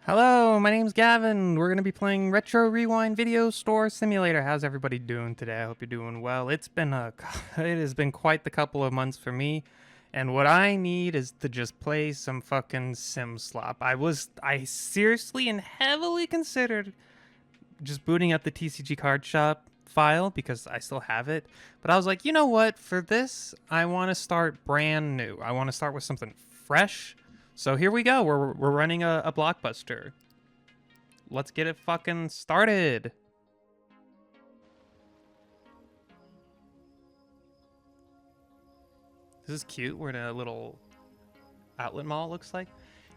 Hello, my name's Gavin. We're going to be playing Retro Rewind Video Store Simulator. How's everybody doing today? I hope you're doing well. It has been quite the couple of months for me, and what I need is to just play some fucking sim slop. I seriously and heavily considered just booting up the TCG card shop file because I still have it. But I was like, you know what? For this, I want to start brand new. I want to start with something fresh. So here we go. We're running a blockbuster. Let's get it fucking started. This is cute. We're in a little outlet mall, it looks like.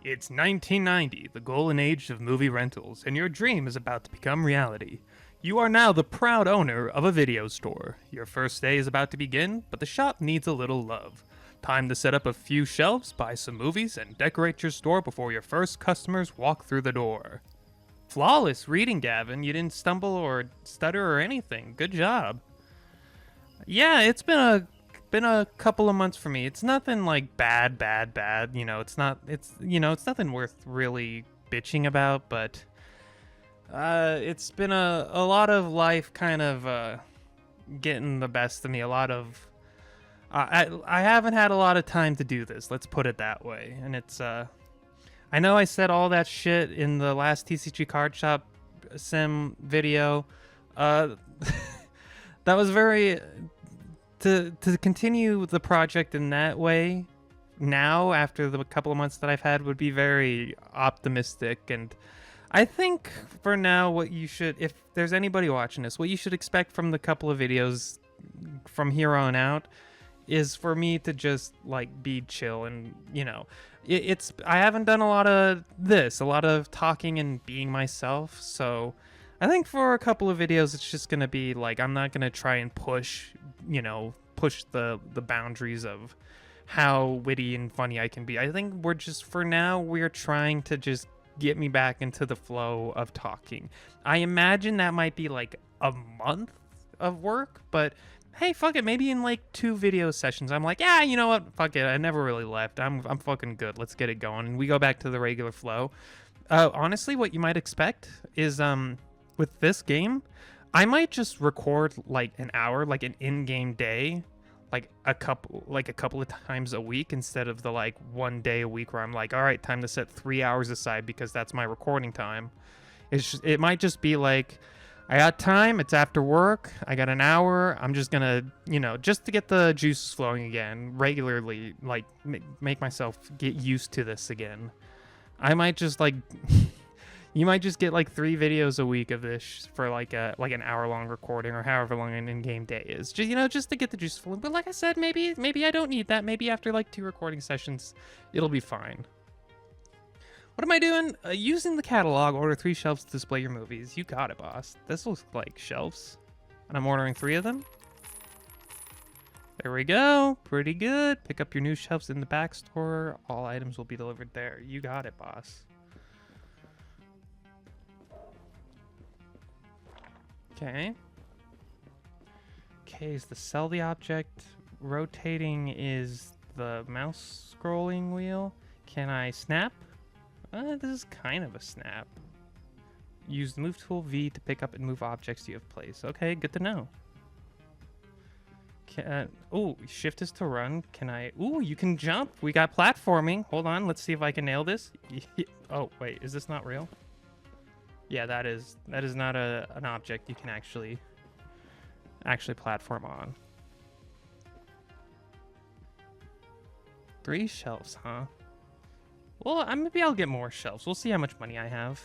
It's 1990, the golden age of movie rentals, and your dream is about to become reality. You are now the proud owner of a video store. Your first day is about to begin, but the shop needs a little love. Time to set up a few shelves, buy some movies, and decorate your store before your first customers walk through the door. Flawless reading, Gavin. You didn't stumble or stutter or anything. Good job. Yeah, it's been a couple of months for me. It's nothing like bad. It's nothing worth really bitching about, but it's been a lot of life kind of getting the best of me. A lot of I haven't had a lot of time to do this. Let's put it that way. And it's I know I said all that shit in the last TCG card shop sim video. That was very to continue the project in that way. Now, after the couple of months that I've had, would be very optimistic. And I think for now, what you should, if there's anybody watching this, what you should expect from the couple of videos from here on out is for me to just like be chill. And it's I haven't done a lot of talking and being myself, so I think for a couple of videos it's just gonna be like I'm not gonna try and push the boundaries of how witty and funny I can be. I think we're trying to just get me back into the flow of talking. I imagine that might be like a month of work, but hey, fuck it. Maybe in like 2 video sessions, I'm like, yeah, you know what? Fuck it. I never really left. I'm fucking good. Let's get it going. And we go back to the regular flow. Honestly, what you might expect is with this game, I might just record like an hour, like an in-game day, like a couple of times a week instead of the like one day a week where I'm like, all right, time to set 3 hours aside because that's my recording time. It might just be like, I got time. It's after work. I got an hour. I'm just gonna, just to get the juices flowing again, regularly, like make myself get used to this again. I might just like, you might just get like 3 videos a week of this for like an hour long recording or however long an in-game day is. Just to get the juices flowing. But like I said, maybe I don't need that. Maybe after like 2 recording sessions, it'll be fine. What am I doing? Using the catalog, order 3 shelves to display your movies. You got it, boss. This looks like shelves. And I'm ordering 3 of them. There we go. Pretty good. Pick up your new shelves in the back store. All items will be delivered there. You got it, boss. Okay. Okay, is the sell the object. Rotating is the mouse scrolling wheel. Can I snap? This is kind of a snap. Use the move tool V to pick up and move objects you have placed. Okay, good to know. Shift is to run. Can I? You can jump. We got platforming. Hold on, let's see if I can nail this. Oh, wait, is this not real? Yeah, that is not an object you can actually platform on. 3 shelves, huh? Well, maybe I'll get more shelves. We'll see how much money I have.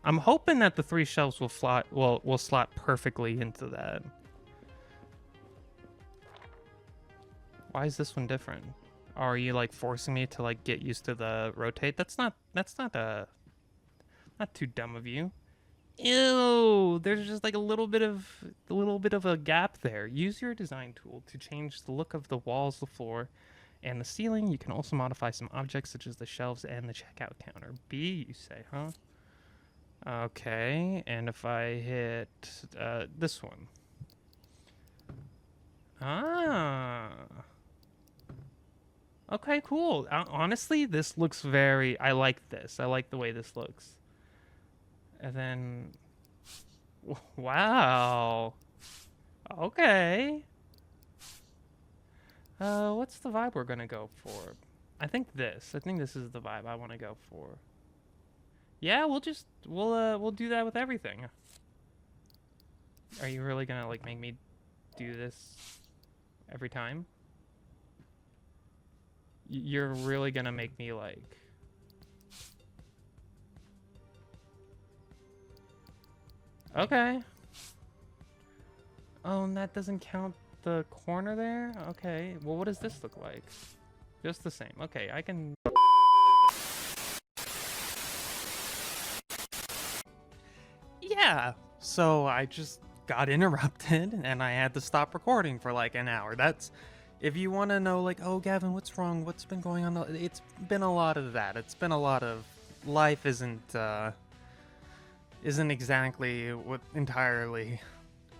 I'm hoping that the 3 shelves will slot perfectly into that. Why is this one different? Are you like forcing me to like get used to the rotate? That's not too dumb of you. Ew, there's just like a little bit of a gap there. Use your design tool to change the look of the walls, the floor, and the ceiling. You can also modify some objects such as the shelves and the checkout counter. B, you say, huh? Okay, and if I hit this one. Ah. Okay, cool. Honestly, this looks I like this. I like the way this looks. And then... Wow. Okay. What's the vibe we're gonna go for? I think this. I think this is the vibe I want to go for. Yeah, we'll do that with everything. Are you really gonna like make me do this every time? You're really gonna make me like... Okay. Oh, and that doesn't count the corner there? Okay. Well, what does this look like? Just the same. Okay, I can... Yeah. So I just got interrupted and I had to stop recording for like an hour. That's... If you want to know, like, oh, Gavin, what's wrong? What's been going on? It's been a lot of that. It's been a lot of... Life isn't exactly entirely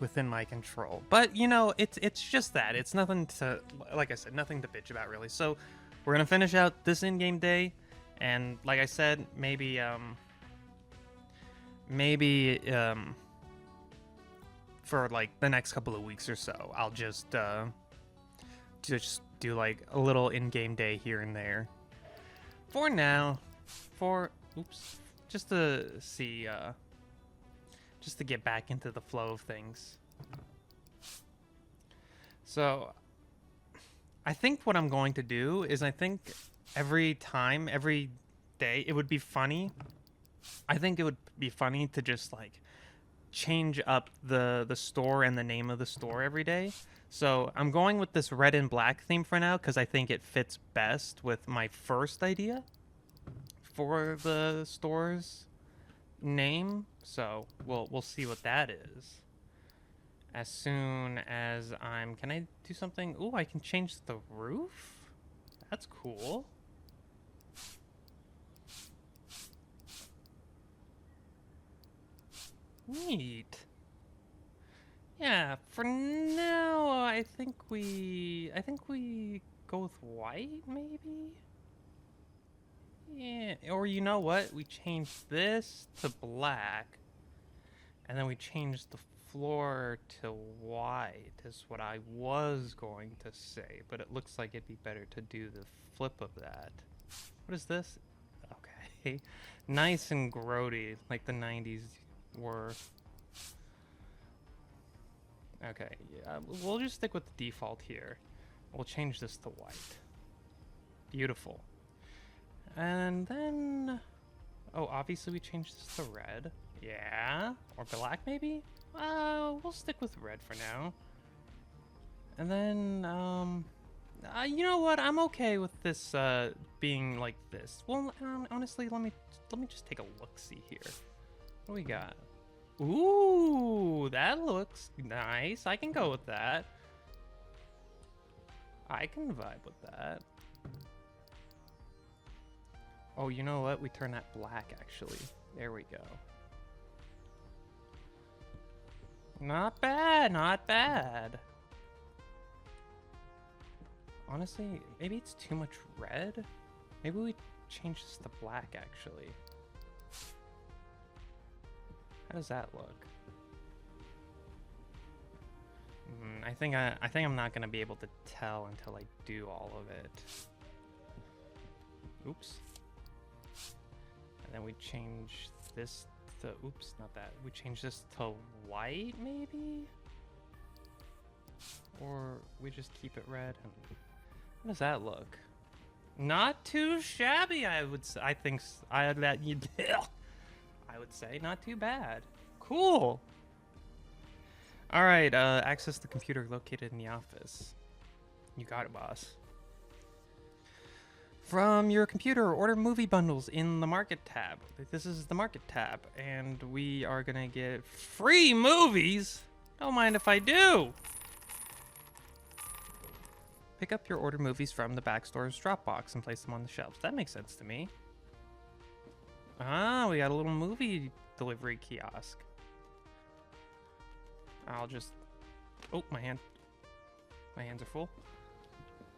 within my control. But, you know, it's just that. It's nothing to... Like I said, nothing to bitch about, really. So, we're going to finish out this in-game day. And, like I said, maybe for, like, the next couple of weeks or so, I'll just do like a little in-game day here and there. For now, just to see, just to get back into the flow of things. So, I think what I'm going to do is I think every day, it would be funny. I think it would be funny to just like change up the store and the name of the store every day. So I'm going with this red and black theme for now because I think it fits best with my first idea for the store's name. So we'll see what that is. As soon as can I do something? Ooh, I can change the roof? That's cool. Neat. Yeah, for now, I think we go with white, maybe? Yeah, or you know what? We change this to black, and then we change the floor to white, is what I was going to say, but it looks like it'd be better to do the flip of that. What is this? Okay. Nice and grody, like the 90s were. Okay, yeah, we'll just stick with the default here. We'll change this to white. Beautiful. And then... Oh, obviously we changed this to red. Yeah? Or black, maybe? We'll stick with red for now. And then, you know what? I'm okay with this, being like this. Well, honestly, let me just take a look-see here. What do we got? Ooh, that looks nice. I can go with that. I can vibe with that. Oh, you know what? We turn that black, actually. There we go. Not bad, not bad. Honestly, maybe it's too much red. Maybe we change this to black, actually. How does that look? I think I'm not gonna be able to tell until I do all of it. Oops. And then we change this to, oops, not that. We change this to white, maybe? Or we just keep it red? And how does that look? Not too shabby, I would say. I would say not too bad. Cool. All right, access the computer located in the office. You got it, boss. From your computer, order movie bundles in the Market tab. This is the Market tab, and we are gonna get free movies. Don't mind if I do. Pick up your order movies from the backstore's drop box and place them on the shelves. That makes sense to me. Ah, we got a little movie delivery kiosk. I'll just... Oh, my hands are full.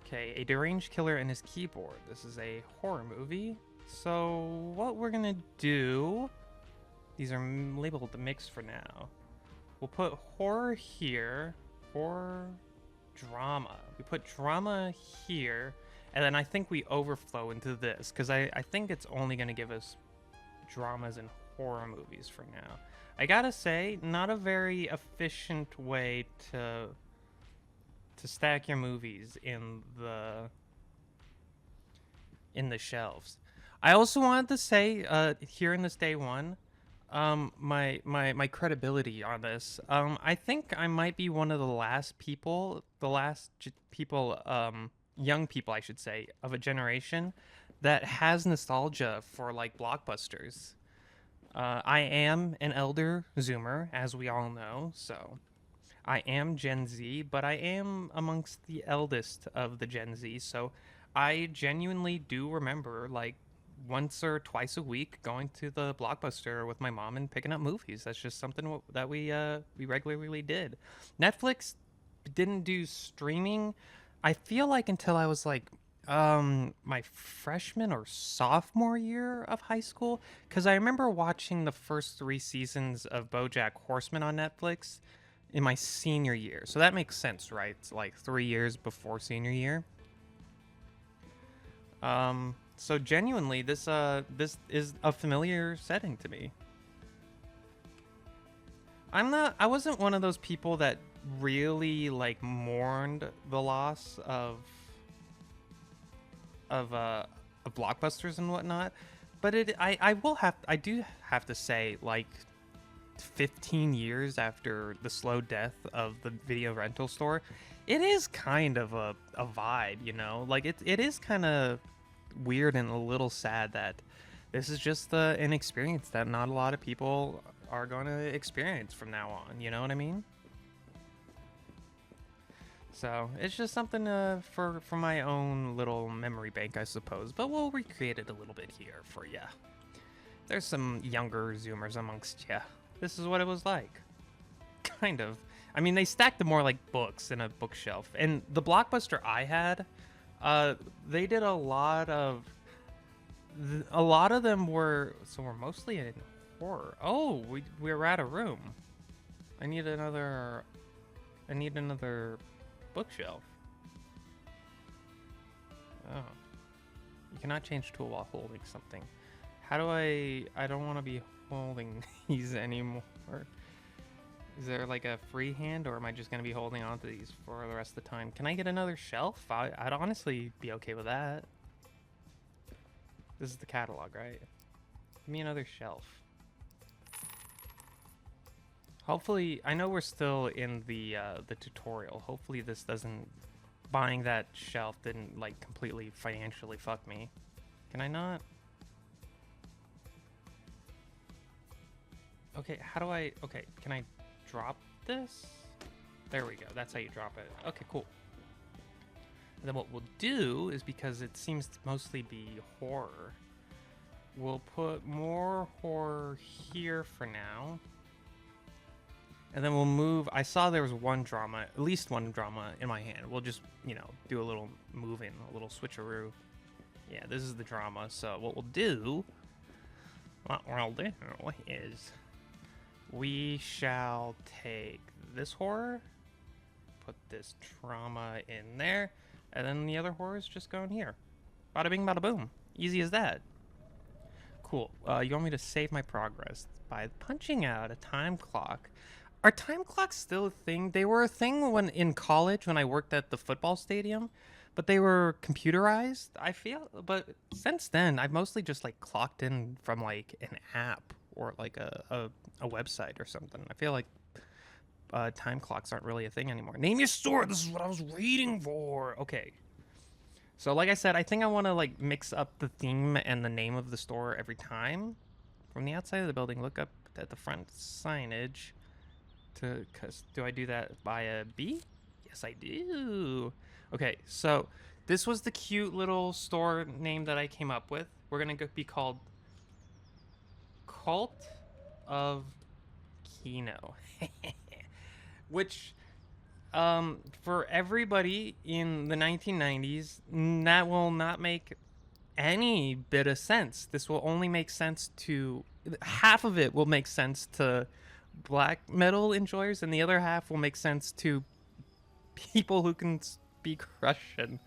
Okay, a deranged killer and his keyboard. This is a horror movie. So what we're gonna do These are labeled mixed for now. We'll put horror here. Horror, drama. We put drama here. And then I think we overflow into this. Because I think it's only going to give us dramas and horror movies for now. I gotta say, not a very efficient way to stack your movies in the shelves. I also wanted to say here in this day one, my credibility on this. I think I might be one of the last people, young people, I should say, of a generation that has nostalgia for like blockbusters. I am an elder Zoomer, as we all know, so I am Gen Z, but I am amongst the eldest of the Gen Z, so I genuinely do remember like once or twice a week going to the Blockbuster with my mom and picking up movies. That's just something that we regularly did. Netflix didn't do streaming. I feel like until I was like my freshman or sophomore year of high school, because I remember watching the first 3 seasons of BoJack Horseman on Netflix in my senior year. So that makes sense, right? It's like 3 years before senior year. So genuinely, this is a familiar setting to me. I wasn't one of those people that really like mourned the loss of blockbusters and whatnot, but I do have to say, like 15 years after the slow death of the video rental store, it is kind of a vibe, you know? Like it is kind of weird and a little sad that this is just an experience that not a lot of people are going to experience from now on, you know what I mean? So it's just something for my own little memory bank, I suppose. But we'll recreate it a little bit here for ya. There's some younger Zoomers amongst ya. This is what it was like. Kind of. I mean, they stacked them more like books in a bookshelf. And the Blockbuster I had, they did a lot of them were mostly in horror. Oh, we're out of room. I need another bookshelf. Oh. You cannot change tool while holding something. How do I don't want to be holding these anymore. Is there like a free hand, or am I just going to be holding on to these for the rest of the time? Can I get another shelf? I'd honestly be okay with that. This is the catalog, right? Give me another shelf. Hopefully, I know we're still in the tutorial. Hopefully this doesn't, buying that shelf didn't like completely financially fuck me. Can I not? Okay, how do I, okay, can I drop this? There we go, that's how you drop it. Okay, cool. And then what we'll do is, because it seems to mostly be horror, we'll put more horror here for now. And then we'll move. I saw there was one drama, at least one drama in my hand. We'll just, you know, do a little move-in, a little switcheroo. Yeah, this is the drama. So what we'll do is we shall take this horror, put this drama in there, and then the other horrors just go in here. Bada bing, bada boom. Easy as that. Cool. You want me to save my progress by punching out a time clock. Are time clocks still a thing? They were a thing when in college when I worked at the football stadium, but they were computerized, I feel. But since then, I've mostly just like clocked in from like an app or like a website or something. I feel like time clocks aren't really a thing anymore. Name your store. This is what I was waiting for. Okay. So like I said, I think I want to like mix up the theme and the name of the store every time. From the outside of the building, look up at the front signage. Do I do that by a B? Yes, I do. Okay, so this was the cute little store name that I came up with. We're gonna be called Cult of Kino. Which, for everybody in the 1990s, that will not make any bit of sense. This will only make sense to half of it will make sense to black metal enjoyers, and the other half will make sense to people who can speak Russian.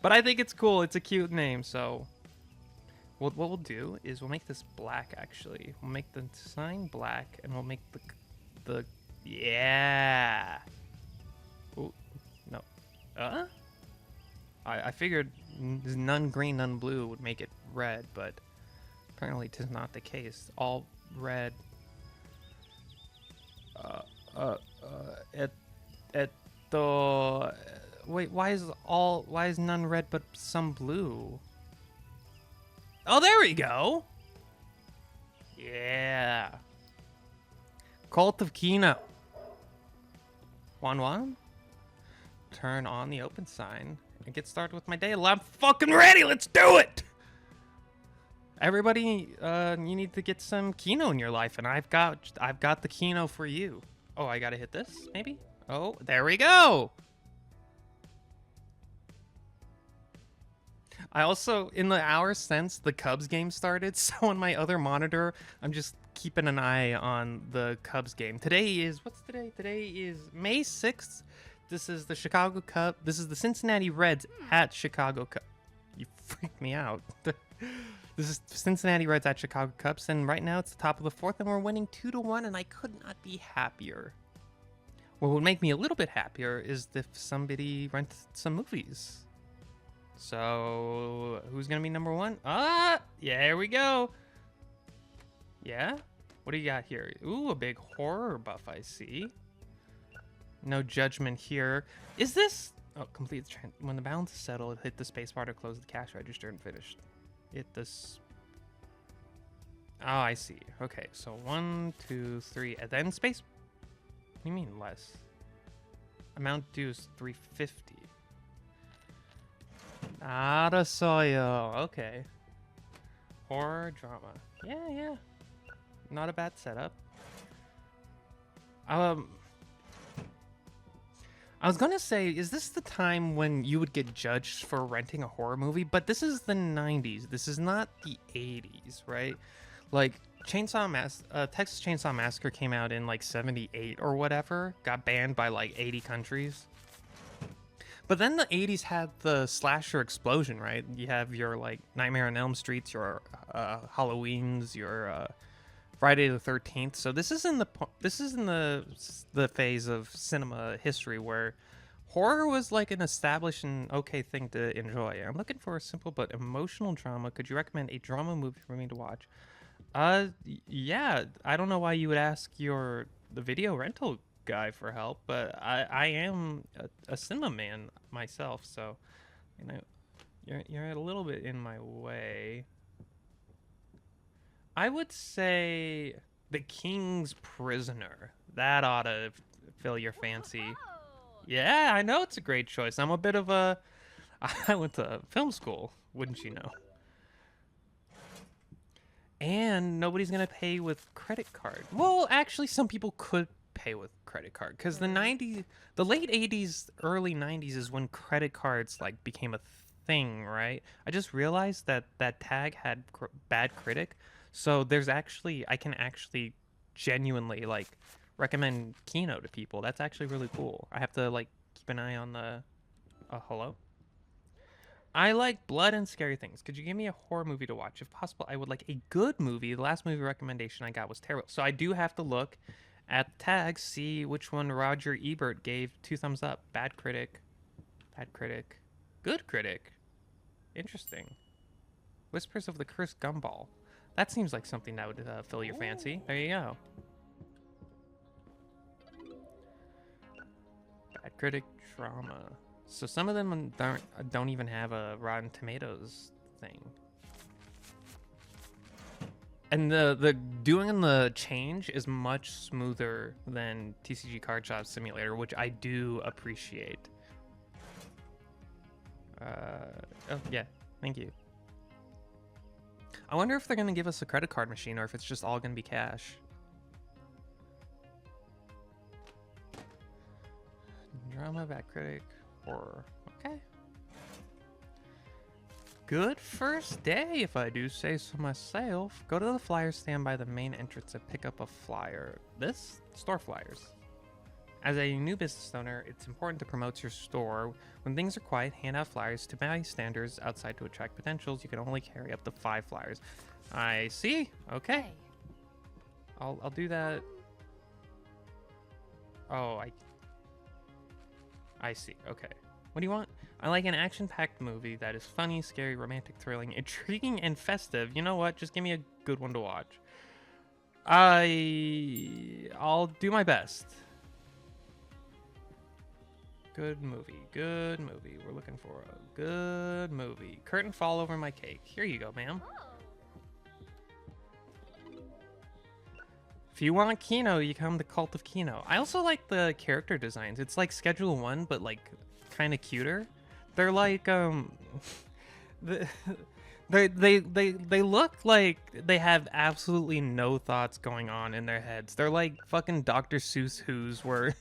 But I think it's cool. It's a cute name, so what we'll do is we'll make this black. Actually, we'll make the sign black, and we'll make the yeah. Oh no, I figured none green, none blue would make it red, but apparently it is not the case. All red. Wait, why is none red but some blue? Oh, there we go. Yeah. Cult of Kino. Juan? Turn on the open sign and get started with my day. I'm fucking ready. Let's do it. Everybody, you need to get some Kino in your life, and I've got the Kino for you. Oh, I gotta hit this, maybe? Oh, there we go. I also, in the hour since the Cubs game started, so on my other monitor, I'm just keeping an eye on the Cubs game. Today is, what's today? Today is May 6th. This is the Chicago Cubs. This is the Cincinnati Reds at Chicago Cubs. You freaked me out. This is Cincinnati Reds at Chicago Cubs, and right now it's the top of the fourth, and we're winning 2-1, and I could not be happier. What would make me a little bit happier is if somebody rented some movies. So, who's gonna be number one? Yeah, here we go. Yeah? What do you got here? Ooh, a big horror buff, I see. No judgment here. Is this... Oh, complete the when the balance is settled, hit the spacebar to close the cash register and finish. Hit this... Oh, I see. Okay, so 1, 2, 3, and then space... What do you mean less? Amount due is 350. Arasoyo. Okay. Horror drama. Yeah. Not a bad setup. I was gonna say, is this the time when you would get judged for renting a horror movie? But this is the 90s. This is not the 80s, right? Like, Texas Chainsaw Massacre came out in like 78 or whatever. Got banned by like 80 countries. But then the 80s had the slasher explosion, right? You have your like Nightmare on Elm Streets, your Halloweens, your Friday the 13th. So this is in the phase of cinema history where horror was like an established and okay thing to enjoy. I'm looking for a simple but emotional drama. Could you recommend a drama movie for me to watch? Yeah. I don't know why you would ask the video rental guy for help, but I am a cinema man myself, so you know you're a little bit in my way. I would say The King's Prisoner. That ought to fill your fancy. Yeah, I know it's a great choice. I'm a bit of a... I went to film school, wouldn't you know? And nobody's going to pay with credit card. Well, actually, some people could pay with credit card, because the late 80s, early 90s is when credit cards like became a thing, right? I just realized that tag had bad critic. So I can actually genuinely like recommend Kino to people. That's actually really cool. I have to like keep an eye on the hello. I like blood and scary things. Could you give me a horror movie to watch? If possible, I would like a good movie. The last movie recommendation I got was terrible. So I do have to look at the tags, see which one Roger Ebert gave 2 thumbs up. Bad critic, good critic. Interesting. Whispers of the Cursed Gumball. That seems like something that would fill your fancy. There you go. Bad critic drama. So some of them don't even have a Rotten Tomatoes thing. And the doing the change is much smoother than TCG Card Shop Simulator, which I do appreciate. Oh yeah, thank you. I wonder if they're gonna give us a credit card machine or if it's just all gonna be cash. Drama, bad critic, horror. Okay. good first day, if I do say so myself. Go to the flyer stand by the main entrance and pick up a flyer. This? Store flyers. As a new business owner, it's important to promote your store. When things are quiet, hand out flyers to bystanders outside to attract potentials. You can only carry up to 5 flyers. I see. Okay. Hey. I'll do that. Oh, I see. Okay. What do you want? I like an action-packed movie that is funny, scary, romantic, thrilling, intriguing, and festive. You know what? Just give me a good one to watch. I'll do my best. Good movie. Good movie. We're looking for a good movie. Curtain fall over my cake. Here you go, ma'am. If you want Kino, you come to Cult of Kino. I also like the character designs. It's like Schedule 1, but like kind of cuter. They're like they look like they have absolutely no thoughts going on in their heads. They're like fucking Dr. Seuss Who's, where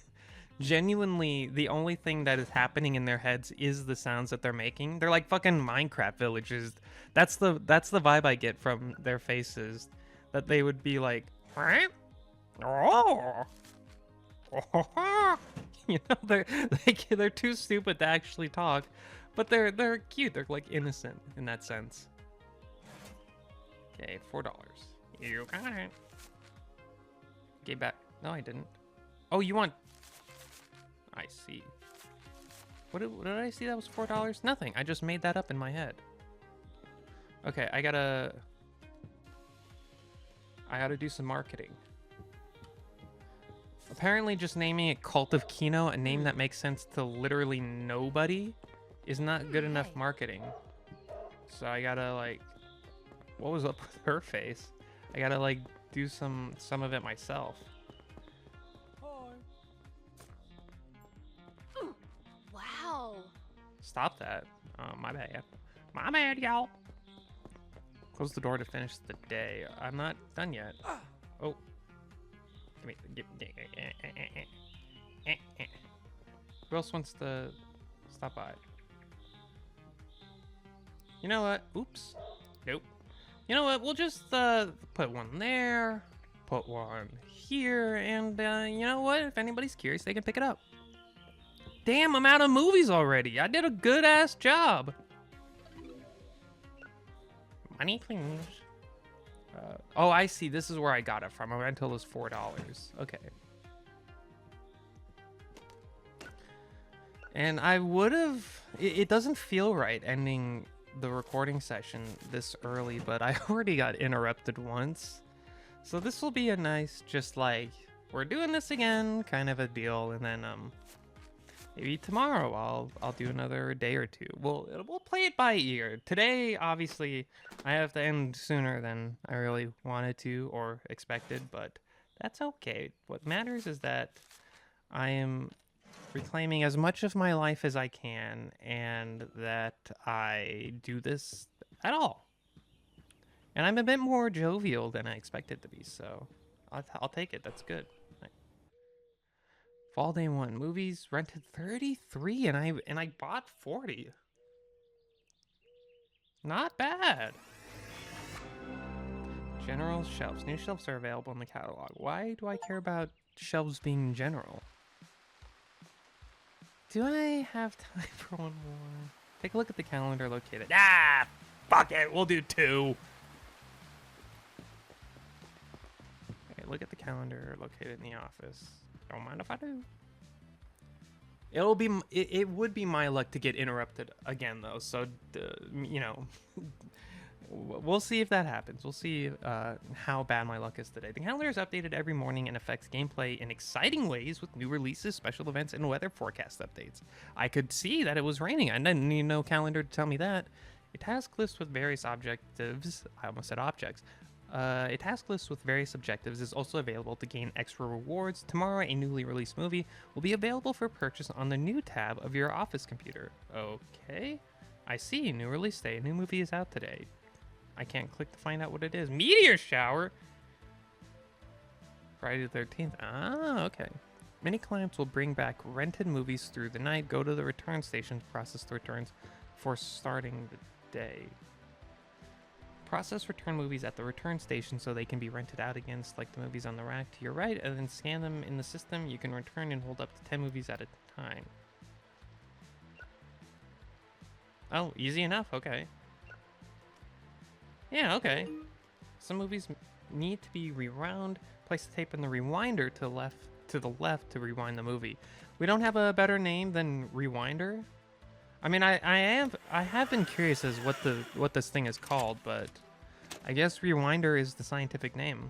genuinely the only thing that is happening in their heads is the sounds that they're making. They're like fucking Minecraft villagers. That's the vibe I get from their faces. That they would be like, oh. You know, they're too stupid to actually talk, but they're cute. They're like innocent in that sense. Okay, $4. You got it. Gave back. No, I didn't. Oh, you want? I see. What did I see? That was $4. Nothing. I just made that up in my head. Okay, I gotta do some marketing. Apparently just naming it Cult of Kino, a name that makes sense to literally nobody, is not good enough marketing. So I gotta like, what was up with her face? I gotta like do some of it myself. Wow. Stop that. My bad. My bad, y'all. Close the door to finish the day. I'm not done yet. Oh. Who else wants to stop by? You know what? Oops. Nope. You know what? We'll just put one there, put one here, and you know what? If anybody's curious, they can pick it up. Damn, I'm out of movies already. I did a good ass job. Money, please. Oh, I see. This is where I got it from. A rental is $4. Okay. And I would have... It doesn't feel right ending the recording session this early, but I already got interrupted once. So this will be a nice, just like, we're doing this again kind of a deal. And then maybe tomorrow I'll do another day or two. We'll play it by ear. Today, obviously, I have to end sooner than I really wanted to or expected, but that's okay. What matters is that I am reclaiming as much of my life as I can, and that I do this at all. And I'm a bit more jovial than I expected to be, so I'll take it. That's good. Fall day 1. Movies rented 33 and I bought 40. Not bad. General shelves. New shelves are available in the catalog. Why do I care about shelves being general? Do I have time for one more? Take a look at the calendar located. Ah, fuck it. We'll do 2. Okay, look at the calendar located in the office. Don't mind if I do. It would be my luck to get interrupted again, though. So, you know, we'll see if that happens. We'll see how bad my luck is today. The calendar is updated every morning and affects gameplay in exciting ways with new releases, special events, and weather forecast updates. I could see that it was raining. I didn't need no calendar to tell me that. A task list with various objectives. I almost said objects. A task list with various objectives is also available to gain extra rewards. Tomorrow, a newly released movie will be available for purchase on the new tab of your office computer. Okay. I see. New release day. A new movie is out today. I can't click to find out what it is. Meteor shower! Friday the 13th. Ah, okay. Many clients will bring back rented movies through the night. Go to the return station to process the returns before starting the today. Process return movies at the return station so they can be rented out against like the movies on the rack to your right, and then scan them in the system. You can return and hold up to 10 movies at a time. Oh, easy enough. Okay. Yeah, okay. Some movies need to be rewound. Place the tape in the rewinder to the left to rewind the movie. We don't have a better name than rewinder. I mean, I have been curious as what this thing is called, but I guess rewinder is the scientific name.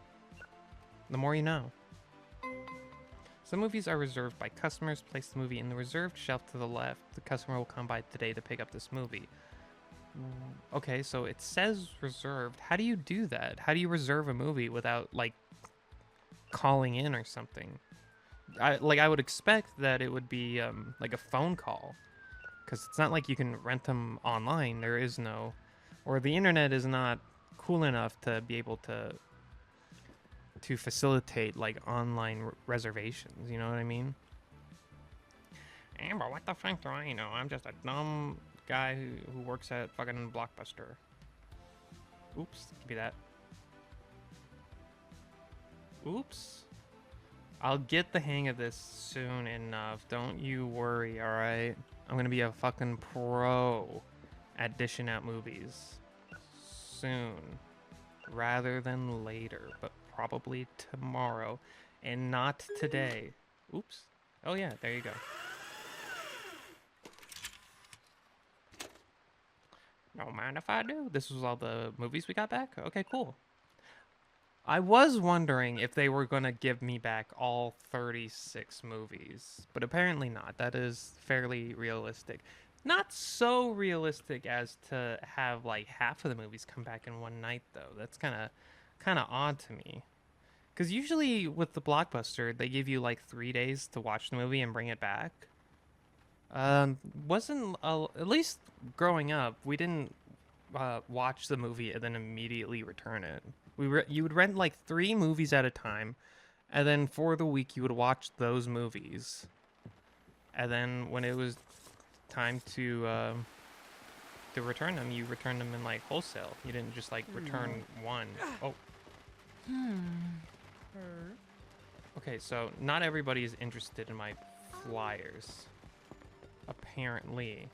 The more you know. Some movies are reserved by customers. Place the movie in the reserved shelf to the left. The customer will come by today to pick up this movie. Okay, so it says reserved. How do you do that? How do you reserve a movie without like calling in or something? I would expect that it would be like a phone call, because it's not like you can rent them online. There is no, or the internet is not cool enough to be able to facilitate like online reservations. You know what I mean? Amber, what the fuck do I know? I'm just a dumb guy who works at fucking Blockbuster. Oops, give me that. Oops. I'll get the hang of this soon enough. Don't you worry, alright? I'm gonna be a fucking pro at dishing out movies. Soon. Rather than later, but probably tomorrow. And not today. Oops. Oh yeah, there you go. Don't mind if I do. This was all the movies we got back? Okay, cool. I was wondering if they were going to give me back all 36 movies, but apparently not. That is fairly realistic. Not so realistic as to have like half of the movies come back in one night though. That's kind of odd to me. Cuz usually with the Blockbuster, they give you like 3 days to watch the movie and bring it back. Wasn't at least growing up, we didn't watch the movie and then immediately return it. You would rent like 3 movies at a time, and then for the week you would watch those movies, and then when it was time to return them, you returned them in like wholesale. You didn't just like return one. Oh. Okay, so not everybody is interested in my flyers. Apparently.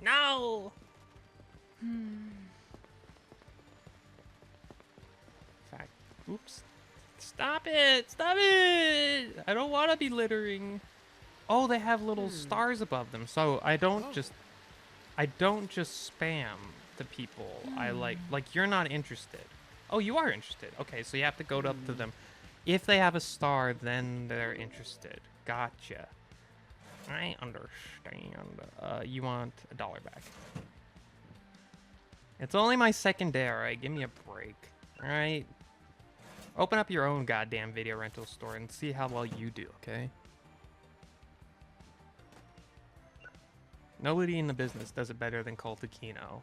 No! Fact. Oops. Stop it! Stop it! I don't want to be littering. Oh, they have little stars above them, so I don't just spam the people. I like you're not interested. Oh, you are interested. Okay, so you have to go up to them. If they have a star, then they're interested. Gotcha. I understand. You want $1 back. It's only my second day, alright? Give me a break. Alright? Open up your own goddamn video rental store and see how well you do, okay? Nobody in the business does it better than Cult Aquino.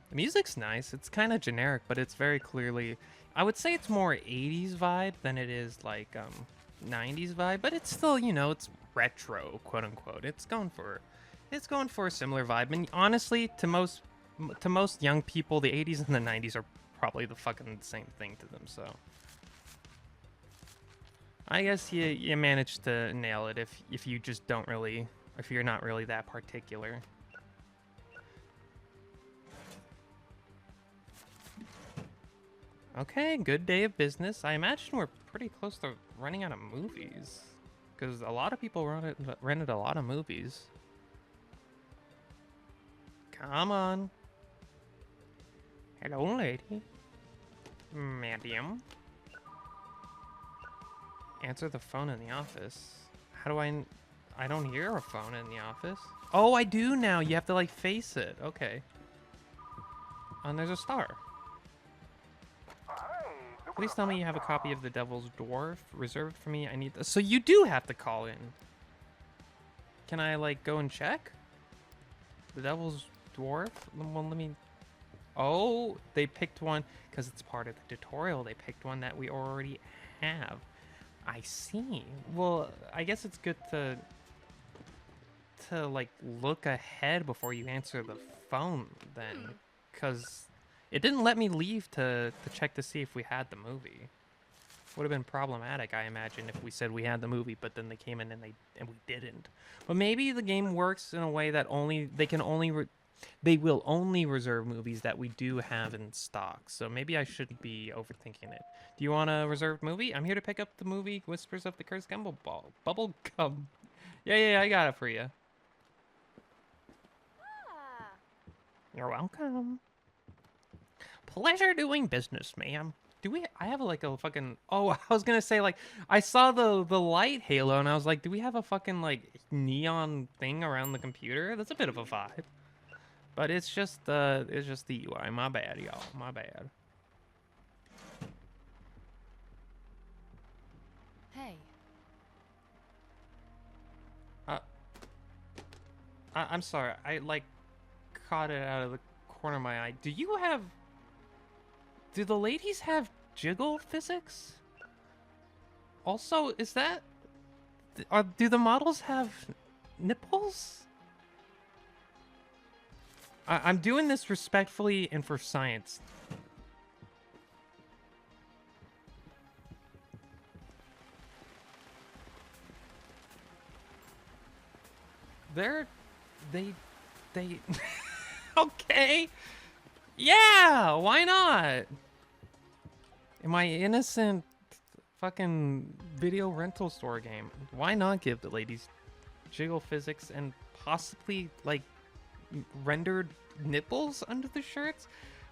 The music's nice. It's kind of generic, but it's very clearly... I would say it's more 80s vibe than it is like 90s vibe, but it's still, you know, it's retro, quote unquote. It's going for a similar vibe. And honestly, to most young people, the 80s and the 90s are probably the fucking same thing to them, so I guess you managed to nail it if you just don't really, if you're not really that particular. Okay, good day of business. I imagine we're pretty close to running out of movies, because a lot of people rented a lot of movies. Come on. Hello, lady. Madam. Answer the phone in the office. How do I don't hear a phone in the office. Oh, I do now. You have to like face it. Okay. And there's a star. Please tell me you have a copy of The Devil's Dwarf reserved for me. I need this. So you do have to call in. Can I like go and check? The Devil's Dwarf? Well, let me... Oh, they picked one because it's part of the tutorial. They picked one that we already have. I see. Well, I guess it's good to to like look ahead before you answer the phone then, because it didn't let me leave to check to see if we had the movie. Would have been problematic, I imagine, if we said we had the movie, but then they came in and we didn't. But maybe the game works in a way that they will only reserve movies that we do have in stock. So maybe I shouldn't be overthinking it. Do you want a reserved movie? I'm here to pick up the movie Whispers of the Cursed Bubble Gum. Yeah, I got it for you. Ah. You're welcome. Pleasure doing business, ma'am. I have like a fucking, oh, I was gonna say, like, I saw the light halo and I was like, do we have a fucking like neon thing around the computer? That's a bit of a vibe. But it's just the UI. My bad, y'all. My bad. Hey. I'm sorry. I like caught it out of the corner of my eye. Do the ladies have jiggle physics? Also, do the models have nipples? I'm doing this respectfully and for science. They okay. Yeah, why not? In my innocent fucking video rental store game, why not give the ladies jiggle physics and possibly like rendered nipples under the shirts?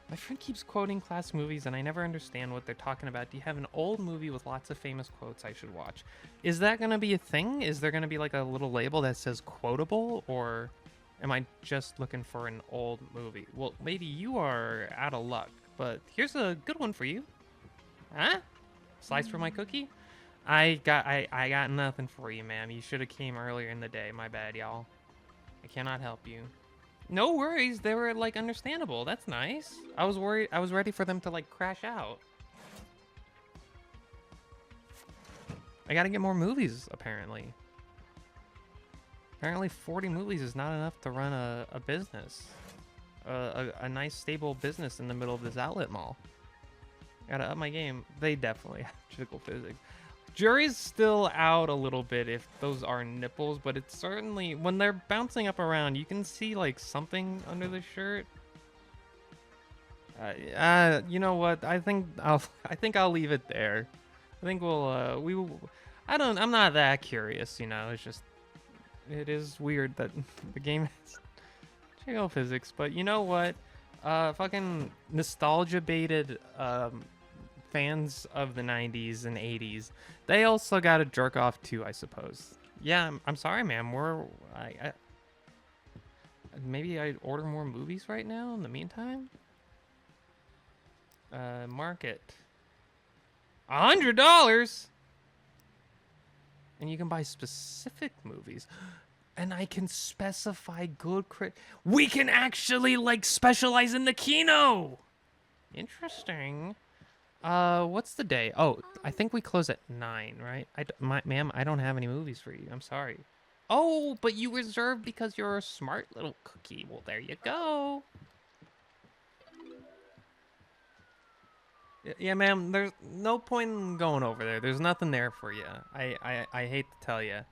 My friend keeps quoting classic movies and I never understand what they're talking about. Do you have an old movie with lots of famous quotes I should watch? Is that going to be a thing? Is there going to be like a little label that says quotable, or am I just looking for an old movie? Well, maybe you are out of luck, but here's a good one for you. Huh? Slice for my cookie? I got nothing for you, ma'am. You should have came earlier in the day. My bad, y'all. I cannot help you. No worries. They were like understandable. That's nice. I was worried. I was ready for them to like crash out. I gotta get more movies, apparently. Apparently 40 movies is not enough to run a business. A nice, stable business in the middle of this outlet mall. Gotta up my game. They definitely have jiggle physics. Jury's still out a little bit if those are nipples, but it's certainly, when they're bouncing up around, you can see like something under the shirt. You know what? I think I'll leave it there. I think I'm not that curious, you know. It's just, it is weird that the game has jiggle physics, but you know what? Fucking nostalgia baited fans of the 90s and 80s, they also got to jerk off too, I suppose. Yeah, I'm sorry, ma'am. Maybe I'd order more movies right now in the meantime. Market. $100? And you can buy specific movies. And I can specify good we can actually like specialize in the kino. Interesting. What's the day? Oh, I think we close at 9, right? Ma'am, I don't have any movies for you. I'm sorry. Oh, but you reserved because you're a smart little cookie. Well, there you go. Yeah, ma'am, there's no point in going over there. There's nothing there for you. I hate to tell you.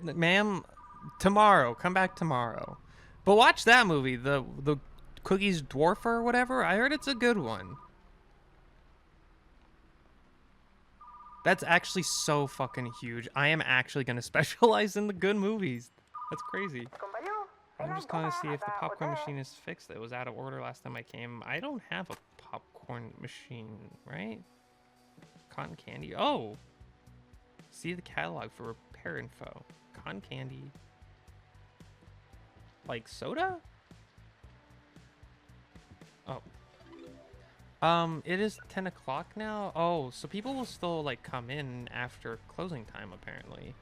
Ma'am, tomorrow. Come back tomorrow. But watch that movie, the Cookies Dwarfer or whatever. I heard it's a good one. That's actually so fucking huge. I am actually going to specialize in the good movies. That's crazy. I'm just going to see if the popcorn machine is fixed. It was out of order last time I came. I don't have a popcorn machine, right? Cotton candy. Oh! See the catalog for repair info. Cotton candy. Like soda? Oh. It is 10 o'clock now? Oh, so people will still, like, come in after closing time, apparently.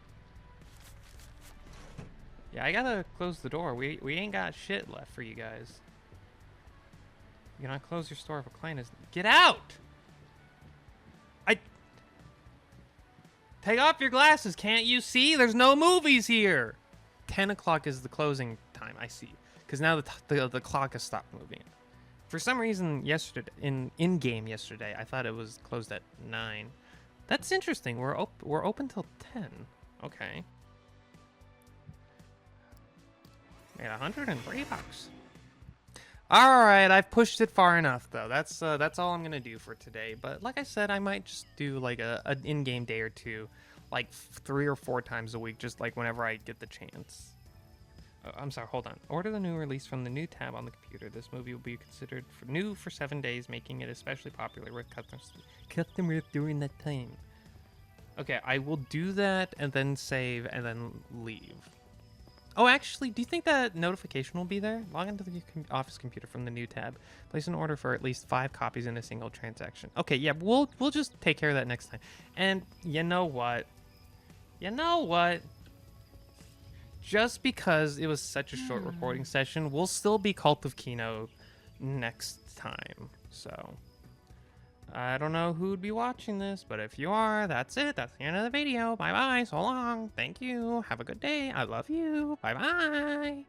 Yeah, I gotta close the door. We ain't got shit left for you guys. You cannot close your store if a client is... Get out! Take off your glasses, can't you see? There's no movies here! 10 o'clock is the closing time. I see. Because now the clock has stopped moving. For some reason, yesterday in game yesterday, I thought it was closed at 9. That's interesting. We're open till 10. Okay. Made $103. All right, I've pushed it far enough though. That's all I'm gonna do for today. But like I said, I might just do like an in-game day or two, like 3 or 4 times a week, just like whenever I get the chance. Oh, I'm sorry, hold on. Order the new release from the new tab on the computer. This movie will be considered new for 7 days, making it especially popular with customers during that time. Okay, I will do that and then save and then leave. Oh, actually, do you think that notification will be there? Log into the office computer from the new tab. Place an order for at least 5 copies in a single transaction. Okay, yeah, we'll just take care of that next time. And you know what? Just because it was such a short recording session, we'll still be Cult of Kino next time. So, I don't know who'd be watching this, but if you are, that's it. That's the end of the video. Bye-bye. So long. Thank you. Have a good day. I love you. Bye-bye.